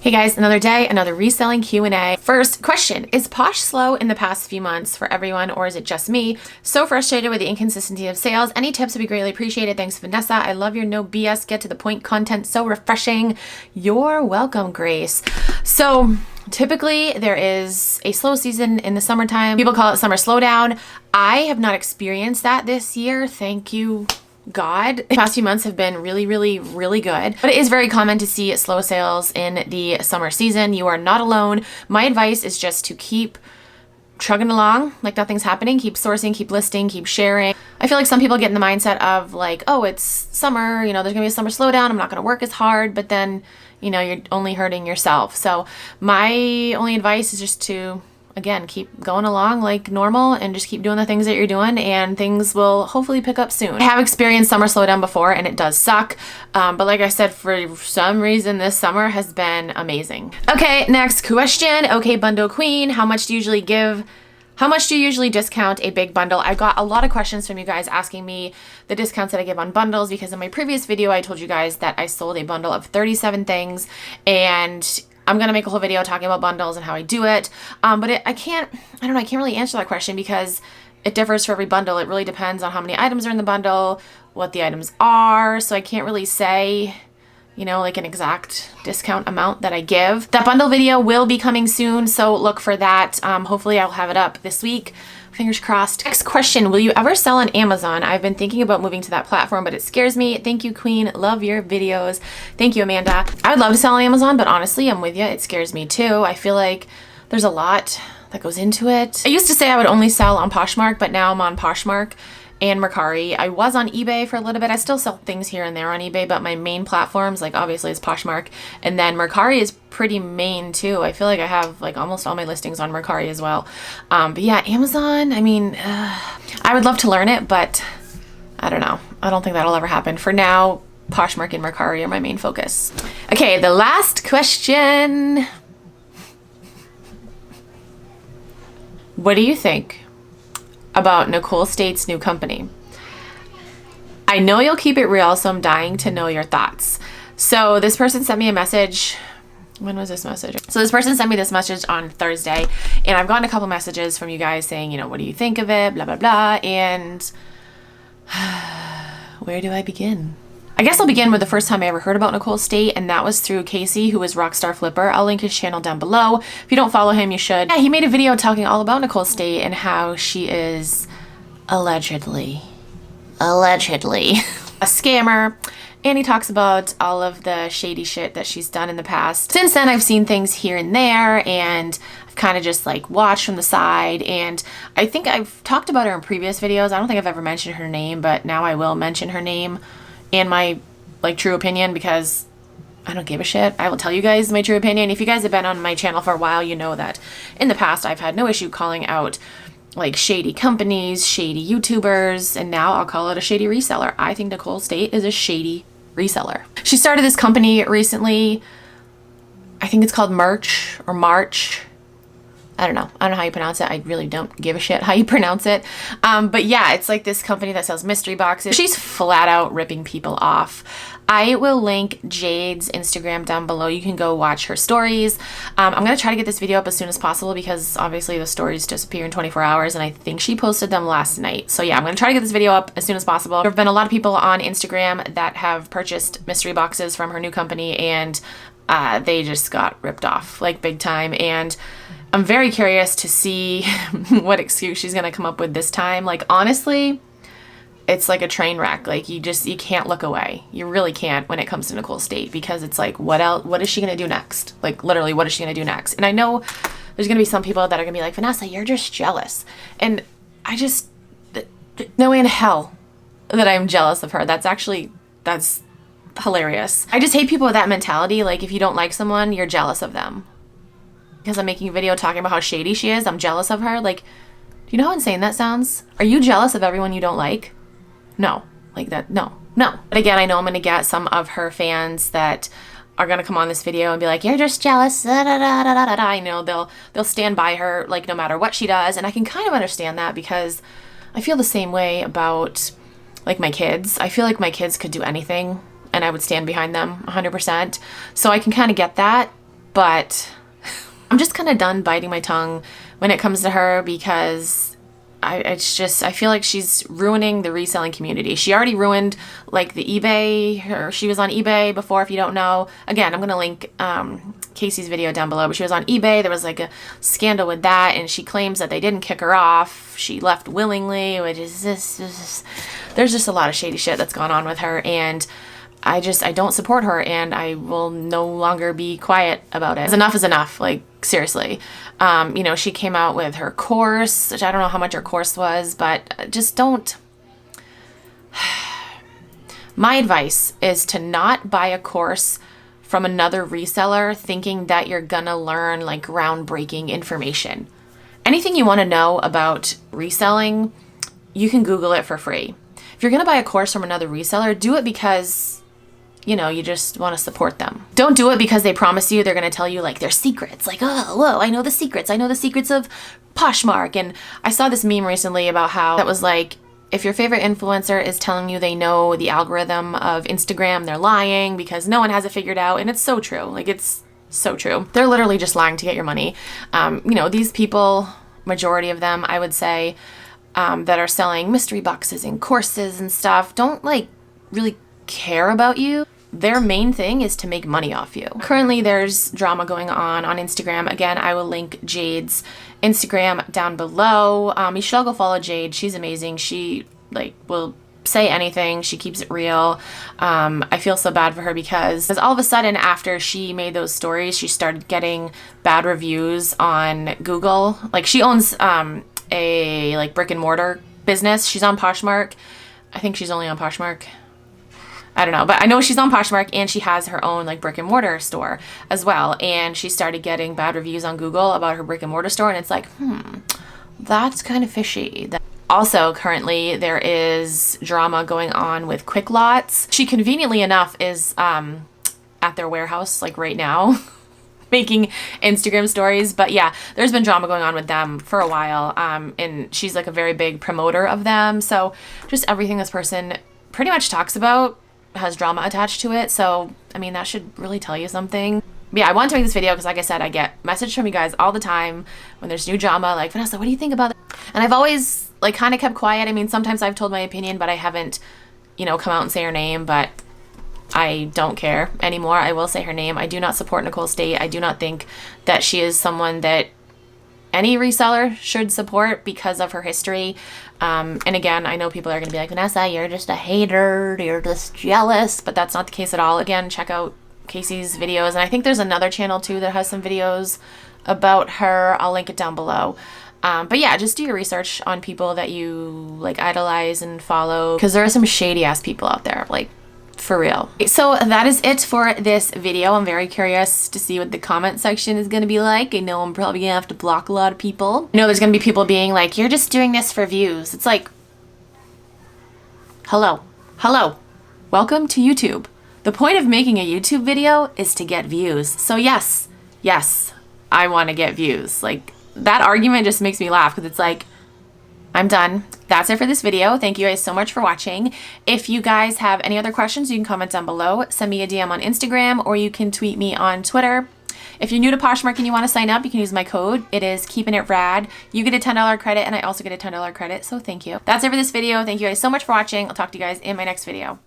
Hey guys, another day, another reselling Q&A. First question, is Posh slow in the past few months for everyone, or is it just me? So frustrated with the inconsistency of sales. Any tips would be greatly appreciated. Thanks, Vanessa. I love your no BS, get to the point content. So refreshing. You're welcome, Grace. So typically there is a slow season in the summertime. People call it summer slowdown. I have not experienced that this year. Thank you, God. The past few months have been really good, but it is very common to see slow sales in the summer season. You are not alone. My advice is just to keep chugging along like nothing's happening. Keep sourcing, keep listing, keep sharing. I feel like some people get in the mindset of like, oh, it's summer, you know, there's gonna be a summer slowdown, I'm not gonna work as hard, but then, you know, you're only hurting yourself. So my only advice is just to, again, keep going along like normal and just keep doing the things that you're doing, and things will hopefully pick up soon. I have experienced summer slowdown before and it does suck. But like I said, for some reason this summer has been amazing. Okay, next question. Okay, bundle queen, how much do you usually give? How much do you usually discount a big bundle? I got a lot of questions from you guys asking me the discounts that I give on bundles, because in my previous video I told you guys that I sold a bundle of 37 things, and I'm going to make a whole video talking about bundles and how I do it. But I can't really answer that question because it differs for every bundle. It really depends on how many items are in the bundle, what the items are. So I can't really say, you know, like an exact discount amount that I give. That bundle video will be coming soon, so look for that. Hopefully I'll have it up this week. Fingers crossed. Next question, will you ever sell on Amazon? I've been thinking about moving to that platform, but it scares me. Thank you, Queen. Love your videos. Thank you, Amanda. I would love to sell on Amazon, but honestly, I'm with you. It scares me too. I feel like there's a lot that goes into it. I used to say I would only sell on Poshmark, but now I'm on Poshmark and Mercari. I was on eBay for a little bit. I still sell things here and there on eBay, but my main platforms, like obviously, is Poshmark, and then Mercari is pretty main too. I feel like I have like almost all my listings on Mercari as well. But yeah, Amazon, I mean, I would love to learn it, but I don't know. I don't think that'll ever happen. For now, Poshmark and Mercari are my main focus. Okay, the last question. What do you think about Nicole State's new company? I know you'll keep it real, so I'm dying to know your thoughts. So this person sent me a message. When was this message? So this person sent me this message on Thursday, and I've gotten a couple messages from you guys saying, you know, what do you think of it? Blah, blah, blah. And where do I begin? I guess I'll begin with the first time I ever heard about Nicole State, and that was through Casey, who is Rockstar Flipper. I'll link his channel down below. If you don't follow him, you should. Yeah, he made a video talking all about Nicole State and how she is allegedly a scammer. And he talks about all of the shady shit that she's done in the past. Since then, I've seen things here and there, and I've kind of just like watched from the side. And I think I've talked about her in previous videos. I don't think I've ever mentioned her name, but now I will mention her name and my like true opinion, because I don't give a shit. I will tell you guys my true opinion. If you guys have been on my channel for a while, you know that in the past I've had no issue calling out like shady companies, shady YouTubers, and now I'll call it a shady reseller. I think Nicole State is a shady reseller. She started this company recently. I think it's called March. I don't know how you pronounce it. I really don't give a shit how you pronounce it. But yeah, it's like this company that sells mystery boxes. She's flat out ripping people off. I will link Jade's Instagram down below. You can go watch her stories. I'm going to try to get this video up as soon as possible, because obviously the stories disappear in 24 hours, and I think she posted them last night. So yeah, I'm going to try to get this video up as soon as possible. There have been a lot of people on Instagram that have purchased mystery boxes from her new company, and they just got ripped off like big time. And I'm very curious to see what excuse she's gonna come up with this time. Like, honestly, it's like a train wreck. Like, you can't look away. You really can't when it comes to Nicole State, because it's like, what else? What is she gonna do next? Like, literally, what is she gonna do next? And I know there's gonna be some people that are gonna be like, Vanessa, you're just jealous. And no way in hell that I'm jealous of her. That's hilarious. I just hate people with that mentality. Like, if you don't like someone, you're jealous of them. Because I'm making a video talking about how shady she is, I'm jealous of her. Like, do you know how insane that sounds? Are you jealous of everyone you don't like? No. Like that, no. But again, I know I'm going to get some of her fans that are going to come on this video and be like, you're just jealous, da, da, da, da, da, da. You know, they'll stand by her, like, no matter what she does. And I can kind of understand that, because I feel the same way about, like, my kids. I feel like my kids could do anything, and I would stand behind them 100%. So I can kind of get that. But I'm just kind of done biting my tongue when it comes to her, because I feel like she's ruining the reselling community. She already ruined like the eBay, she was on eBay before, if you don't know. Again, I'm going to link Casey's video down below, but she was on eBay. There was like a scandal with that, and she claims that they didn't kick her off. She left willingly, which is there's just a lot of shady shit that's gone on with her, and I don't support her, and I will no longer be quiet about it. Enough is enough, like seriously. You know, she came out with her course, which I don't know how much her course was, but just don't. My advice is to not buy a course from another reseller thinking that you're gonna learn like groundbreaking information. Anything you want to know about reselling, you can Google it for free. If you're gonna buy a course from another reseller, do it because, you know, you just want to support them. Don't do it because they promise you they're going to tell you like their secrets. Like, oh, whoa, I know the secrets. I know the secrets of Poshmark. And I saw this meme recently about how that was like, if your favorite influencer is telling you they know the algorithm of Instagram, they're lying because no one has it figured out. And it's so true. Like, it's so true. They're literally just lying to get your money. You know, these people, majority of them, I would say, that are selling mystery boxes and courses and stuff, don't like really care about you. Their main thing is to make money off you. Currently, there's drama going on Instagram. Again, I will link Jade's Instagram down below. You should all go follow Jade. She's amazing. She like will say anything. She keeps it real. I feel so bad for her because all of a sudden after she made those stories, she started getting bad reviews on Google. Like, she owns a like brick and mortar business. She's on Poshmark. I think she's only on Poshmark. I don't know, but I know she's on Poshmark, and she has her own like brick and mortar store as well. And she started getting bad reviews on Google about her brick and mortar store, and it's like, that's kind of fishy. Also, currently there is drama going on with Quick Lots. She conveniently enough is at their warehouse like right now making Instagram stories. But yeah, there's been drama going on with them for a while. And she's like a very big promoter of them. So just everything this person pretty much talks about has drama attached to it. So, I mean, that should really tell you something. But yeah, I wanted to make this video because, like I said, I get messages from you guys all the time when there's new drama, like, Vanessa, what do you think about that? And I've always like kind of kept quiet. I mean, sometimes I've told my opinion, but I haven't, you know, come out and say her name. But I don't care anymore. I will say her name. I do not support Nicole State. I do not think that she is someone that any reseller should support because of her history. And again, I know people are going to be like, Vanessa, you're just a hater, you're just jealous, but that's not the case at all. Again, check out Casey's videos. And I think there's another channel too that has some videos about her. I'll link it down below. But yeah, just do your research on people that you like idolize and follow, because there are some shady ass people out there, like, for real. So that is it for this video. I'm very curious to see what the comment section is going to be like. I know I'm probably going to have to block a lot of people. I know there's going to be people being like, you're just doing this for views. It's like, hello, welcome to YouTube. The point of making a YouTube video is to get views. So yes, I want to get views. Like, that argument just makes me laugh because it's like, I'm done. That's it for this video. Thank you guys so much for watching. If you guys have any other questions, you can comment down below. Send me a DM on Instagram, or you can tweet me on Twitter. If you're new to Poshmark and you want to sign up, you can use my code. It is Keepin' It Rad. You get a $10 credit, and I also get a $10 credit, so thank you. That's it for this video. Thank you guys so much for watching. I'll talk to you guys in my next video.